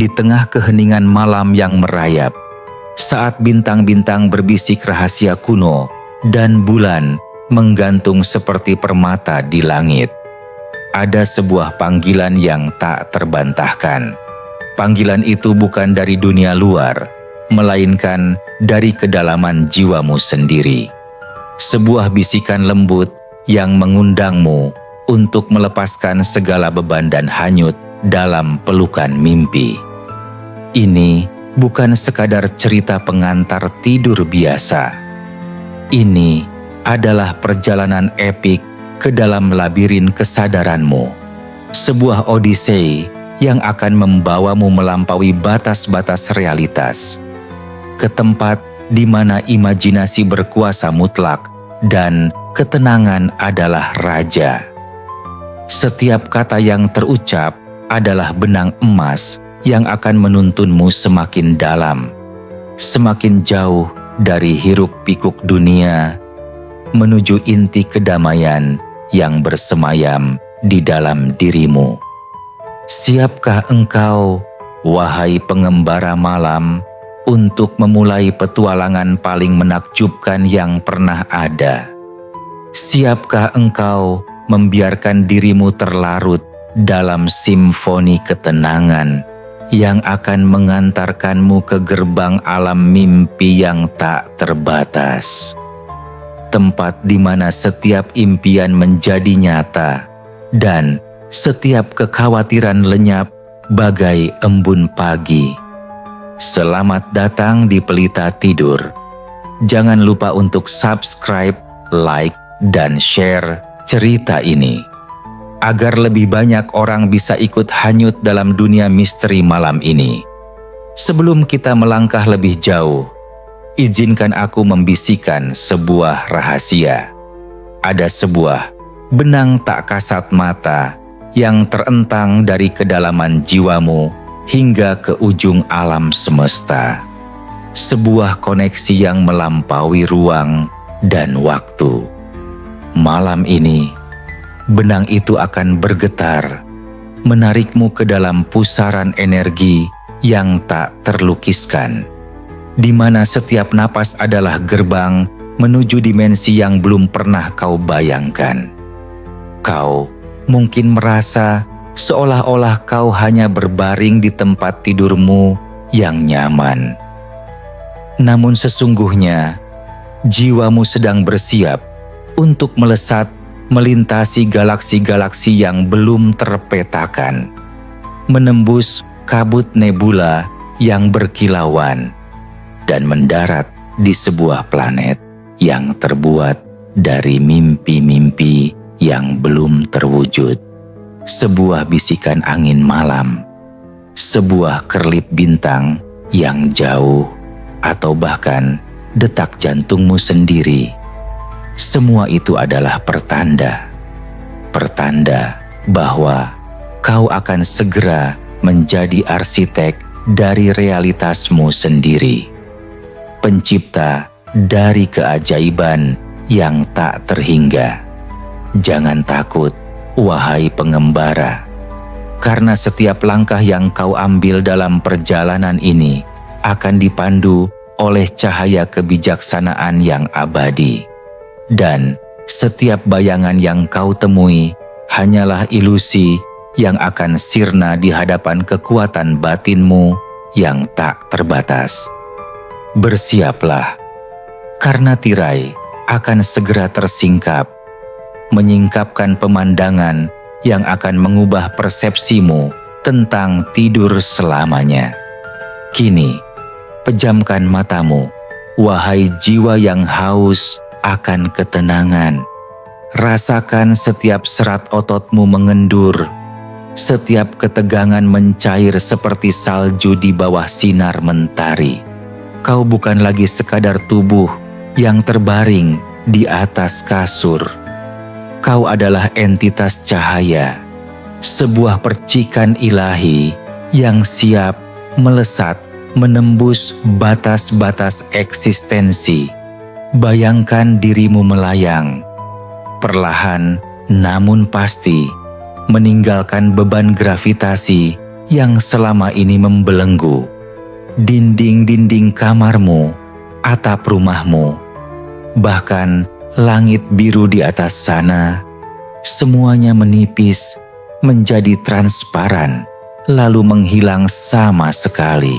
di tengah keheningan malam yang merayap, saat bintang-bintang berbisik rahasia kuno dan bulan menggantung seperti permata di langit. Ada sebuah panggilan yang tak terbantahkan. Panggilan itu bukan dari dunia luar, melainkan dari kedalaman jiwamu sendiri. Sebuah bisikan lembut yang mengundangmu untuk melepaskan segala beban dan hanyut dalam pelukan mimpi. Ini bukan sekadar cerita pengantar tidur biasa. Ini adalah perjalanan epik ke dalam labirin kesadaranmu. Sebuah odisei yang akan membawamu melampaui batas-batas realitas, ke tempat di mana imajinasi berkuasa mutlak dan ketenangan adalah raja. Setiap kata yang terucap adalah benang emas yang akan menuntunmu semakin dalam, semakin jauh dari hiruk-pikuk dunia, menuju inti kedamaian yang bersemayam di dalam dirimu. Siapkah engkau, wahai pengembara malam, untuk memulai petualangan paling menakjubkan yang pernah ada? Siapkah engkau membiarkan dirimu terlarut dalam simfoni ketenangan yang akan mengantarkanmu ke gerbang alam mimpi yang tak terbatas? Tempat di mana setiap impian menjadi nyata dan setiap kekhawatiran lenyap bagai embun pagi. Selamat datang di Pelita Tidur. Jangan lupa untuk subscribe, like, dan share cerita ini, agar lebih banyak orang bisa ikut hanyut dalam dunia misteri malam ini. Sebelum kita melangkah lebih jauh, izinkan aku membisikkan sebuah rahasia. Ada sebuah benang tak kasat mata yang terentang dari kedalaman jiwamu hingga ke ujung alam semesta. Sebuah koneksi yang melampaui ruang dan waktu. Malam ini, benang itu akan bergetar, menarikmu ke dalam pusaran energi yang tak terlukiskan, di mana setiap napas adalah gerbang menuju dimensi yang belum pernah kau bayangkan. Kau mungkin merasa seolah-olah kau hanya berbaring di tempat tidurmu yang nyaman. Namun sesungguhnya, jiwamu sedang bersiap untuk melesat melintasi galaksi-galaksi yang belum terpetakan, menembus kabut nebula yang berkilauan, dan mendarat di sebuah planet yang terbuat dari mimpi-mimpi yang belum terwujud. Sebuah bisikan angin malam, sebuah kerlip bintang yang jauh, atau bahkan detak jantungmu sendiri. Semua itu adalah pertanda bahwa kau akan segera menjadi arsitek dari realitasmu sendiri, pencipta dari keajaiban yang tak terhingga. Jangan takut, wahai pengembara, karena setiap langkah yang kau ambil dalam perjalanan ini akan dipandu oleh cahaya kebijaksanaan yang abadi. Dan setiap bayangan yang kau temui hanyalah ilusi yang akan sirna di hadapan kekuatan batinmu yang tak terbatas. Bersiaplah, karena tirai akan segera tersingkap, menyingkapkan pemandangan yang akan mengubah persepsimu tentang tidur selamanya. Kini, pejamkan matamu, wahai jiwa yang haus akan ketenangan. Rasakan setiap serat ototmu mengendur, setiap ketegangan mencair seperti salju di bawah sinar mentari. Kau bukan lagi sekadar tubuh yang terbaring di atas kasur. Kau adalah entitas cahaya, sebuah percikan ilahi yang siap melesat menembus batas-batas eksistensi. Bayangkan dirimu melayang, perlahan namun pasti, meninggalkan beban gravitasi yang selama ini membelenggu. Dinding-dinding kamarmu, atap rumahmu, bahkan langit biru di atas sana, semuanya menipis menjadi transparan, lalu menghilang sama sekali.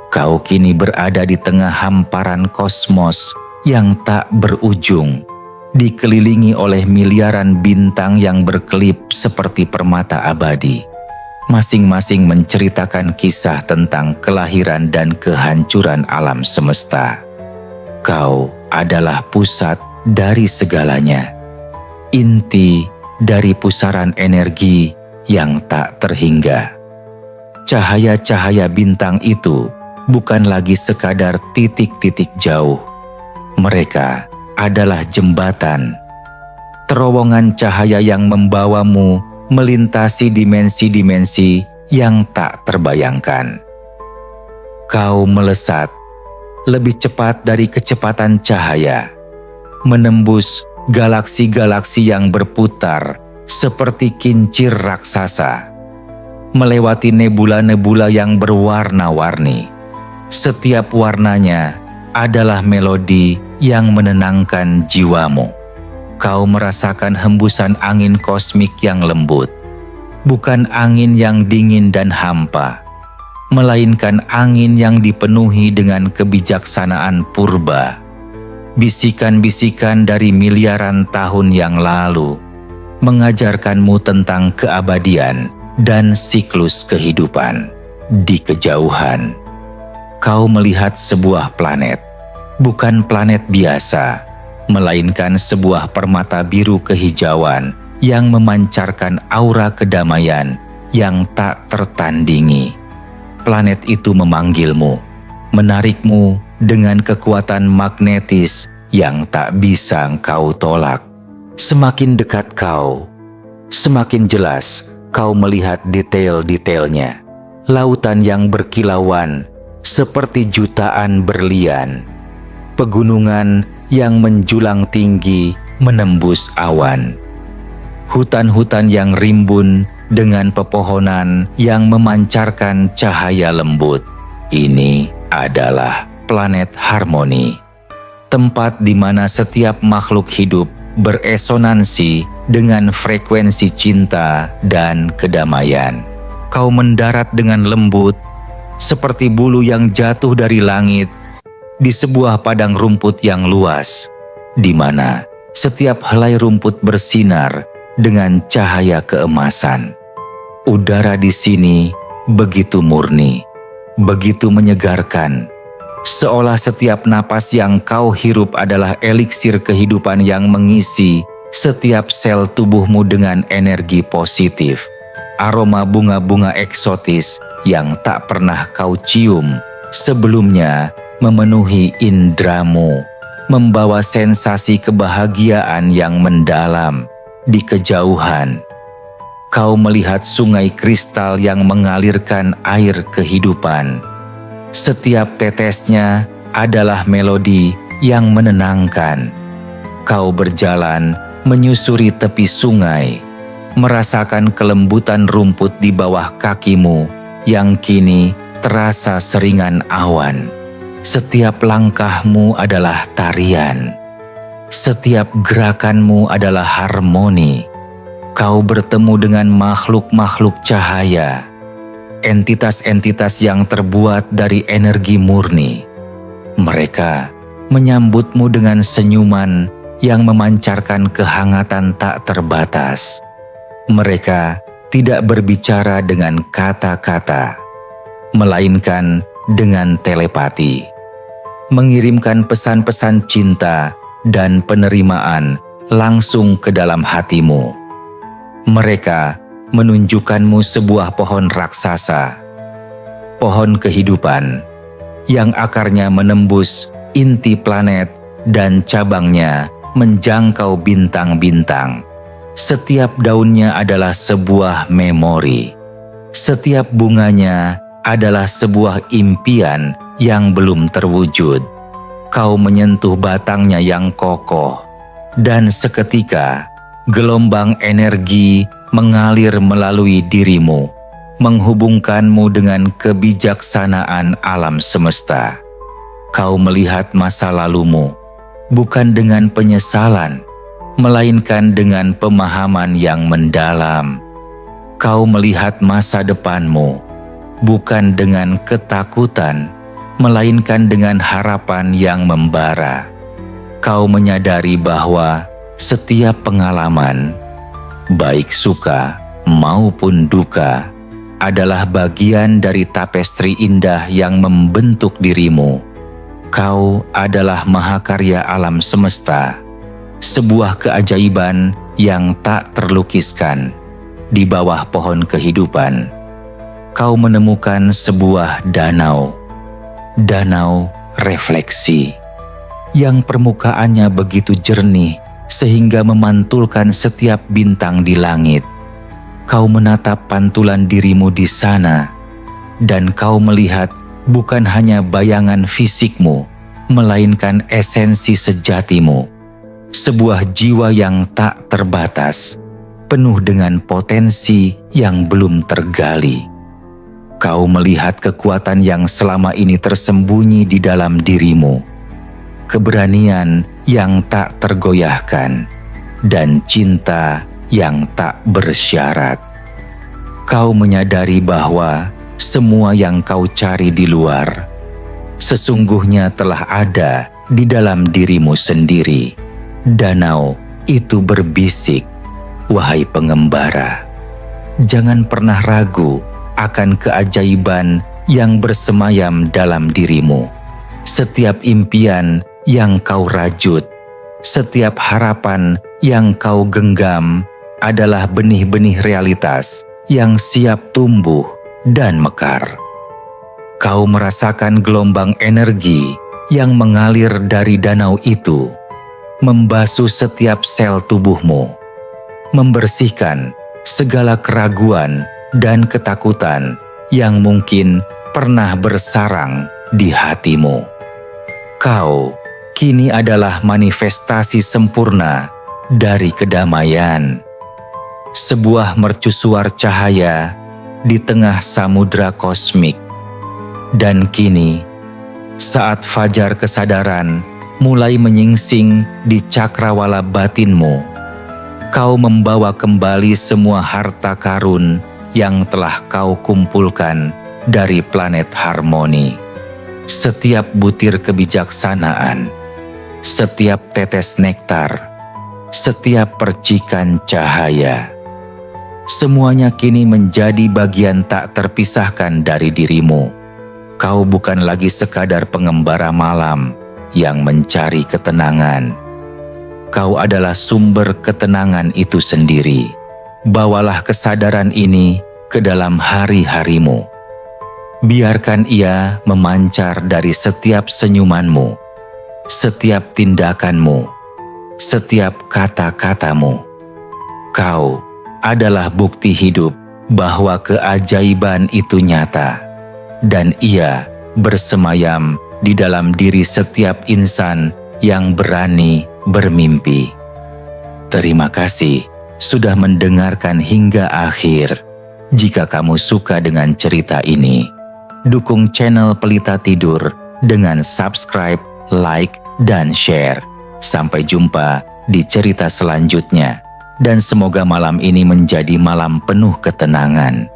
Kau kini berada di tengah hamparan kosmos yang tak berujung, dikelilingi oleh miliaran bintang yang berkelip seperti permata abadi. Masing-masing menceritakan kisah tentang kelahiran dan kehancuran alam semesta. Kau adalah pusat dari segalanya, inti dari pusaran energi yang tak terhingga. Cahaya-cahaya bintang itu bukan lagi sekadar titik-titik jauh. Mereka adalah jembatan, terowongan cahaya yang membawamu melintasi dimensi-dimensi yang tak terbayangkan. Kau melesat lebih cepat dari kecepatan cahaya, menembus galaksi-galaksi yang berputar seperti kincir raksasa, melewati nebula-nebula yang berwarna-warni. Setiap warnanya adalah melodi yang menenangkan jiwamu. Kau merasakan hembusan angin kosmik yang lembut, bukan angin yang dingin dan hampa, melainkan angin yang dipenuhi dengan kebijaksanaan purba. Bisikan-bisikan dari miliaran tahun yang lalu mengajarkanmu tentang keabadian dan siklus kehidupan. Di kejauhan, kau melihat sebuah planet, bukan planet biasa, melainkan sebuah permata biru kehijauan yang memancarkan aura kedamaian yang tak tertandingi. Planet itu memanggilmu, menarikmu dengan kekuatan magnetis yang tak bisa kau tolak. Semakin dekat kau, semakin jelas kau melihat detail-detailnya. Lautan yang berkilauan seperti jutaan berlian. Pegunungan yang menjulang tinggi menembus awan. Hutan-hutan yang rimbun dengan pepohonan yang memancarkan cahaya lembut. Ini adalah planet harmoni, tempat di mana setiap makhluk hidup beresonansi dengan frekuensi cinta dan kedamaian. Kau mendarat dengan lembut, seperti bulu yang jatuh dari langit, di sebuah padang rumput yang luas, di mana setiap helai rumput bersinar dengan cahaya keemasan. Udara di sini begitu murni, begitu menyegarkan, seolah setiap napas yang kau hirup adalah eliksir kehidupan yang mengisi setiap sel tubuhmu dengan energi positif. Aroma bunga-bunga eksotis yang tak pernah kau cium sebelumnya memenuhi indramu, membawa sensasi kebahagiaan yang mendalam. Di kejauhan, kau melihat sungai kristal yang mengalirkan air kehidupan. Setiap tetesnya adalah melodi yang menenangkan. Kau berjalan menyusuri tepi sungai, merasakan kelembutan rumput di bawah kakimu yang kini terasa seringan awan. Setiap langkahmu adalah tarian. Setiap gerakanmu adalah harmoni. Kau bertemu dengan makhluk-makhluk cahaya, entitas-entitas yang terbuat dari energi murni. Mereka menyambutmu dengan senyuman yang memancarkan kehangatan tak terbatas. Mereka tidak berbicara dengan kata-kata, melainkan dengan telepati, mengirimkan pesan-pesan cinta dan penerimaan langsung ke dalam hatimu. Mereka menunjukkanmu sebuah pohon raksasa, pohon kehidupan, yang akarnya menembus inti planet dan cabangnya menjangkau bintang-bintang. Setiap daunnya adalah sebuah memori. Setiap bunganya adalah sebuah impian yang belum terwujud. Kau menyentuh batangnya yang kokoh, dan seketika gelombang energi mengalir melalui dirimu, menghubungkanmu dengan kebijaksanaan alam semesta. Kau melihat masa lalumu bukan dengan penyesalan, melainkan dengan pemahaman yang mendalam. Kau melihat masa depanmu bukan dengan ketakutan, melainkan dengan harapan yang membara. Kau menyadari bahwa setiap pengalaman, baik suka maupun duka, adalah bagian dari tapestri indah yang membentuk dirimu. Kau adalah mahakarya alam semesta, sebuah keajaiban yang tak terlukiskan di bawah pohon kehidupan. Kau menemukan sebuah danau refleksi, yang permukaannya begitu jernih sehingga memantulkan setiap bintang di langit. Kau menatap pantulan dirimu di sana, dan kau melihat bukan hanya bayangan fisikmu, melainkan esensi sejatimu. Sebuah jiwa yang tak terbatas, penuh dengan potensi yang belum tergali. Kau melihat kekuatan yang selama ini tersembunyi di dalam dirimu, keberanian yang tak tergoyahkan, dan cinta yang tak bersyarat. Kau menyadari bahwa semua yang kau cari di luar sesungguhnya telah ada di dalam dirimu sendiri. Danau itu berbisik, "Wahai pengembara, jangan pernah ragu akan keajaiban yang bersemayam dalam dirimu. Setiap impian yang kau rajut, setiap harapan yang kau genggam adalah benih-benih realitas yang siap tumbuh dan mekar." Kau merasakan gelombang energi yang mengalir dari danau itu, membasuh setiap sel tubuhmu, membersihkan segala keraguan dan ketakutan yang mungkin pernah bersarang di hatimu. Kau kini adalah manifestasi sempurna dari kedamaian, sebuah mercusuar cahaya di tengah samudra kosmik. Dan kini, saat fajar kesadaran mulai menyingsing di cakrawala batinmu, kau membawa kembali semua harta karun yang telah kau kumpulkan dari planet harmoni. Setiap butir kebijaksanaan, setiap tetes nektar, setiap percikan cahaya, semuanya kini menjadi bagian tak terpisahkan dari dirimu. Kau bukan lagi sekadar pengembara malam yang mencari ketenangan. Kau adalah sumber ketenangan itu sendiri. Bawalah kesadaran ini ke dalam hari-harimu. Biarkan ia memancar dari setiap senyumanmu, setiap tindakanmu, setiap kata-katamu. Kau adalah bukti hidup bahwa keajaiban itu nyata, dan ia bersemayam di dalam diri setiap insan yang berani bermimpi. Terima kasih sudah mendengarkan hingga akhir. Jika kamu suka dengan cerita ini, dukung channel Pelita Tidur dengan subscribe, like, dan share. Sampai jumpa di cerita selanjutnya, dan semoga malam ini menjadi malam penuh ketenangan.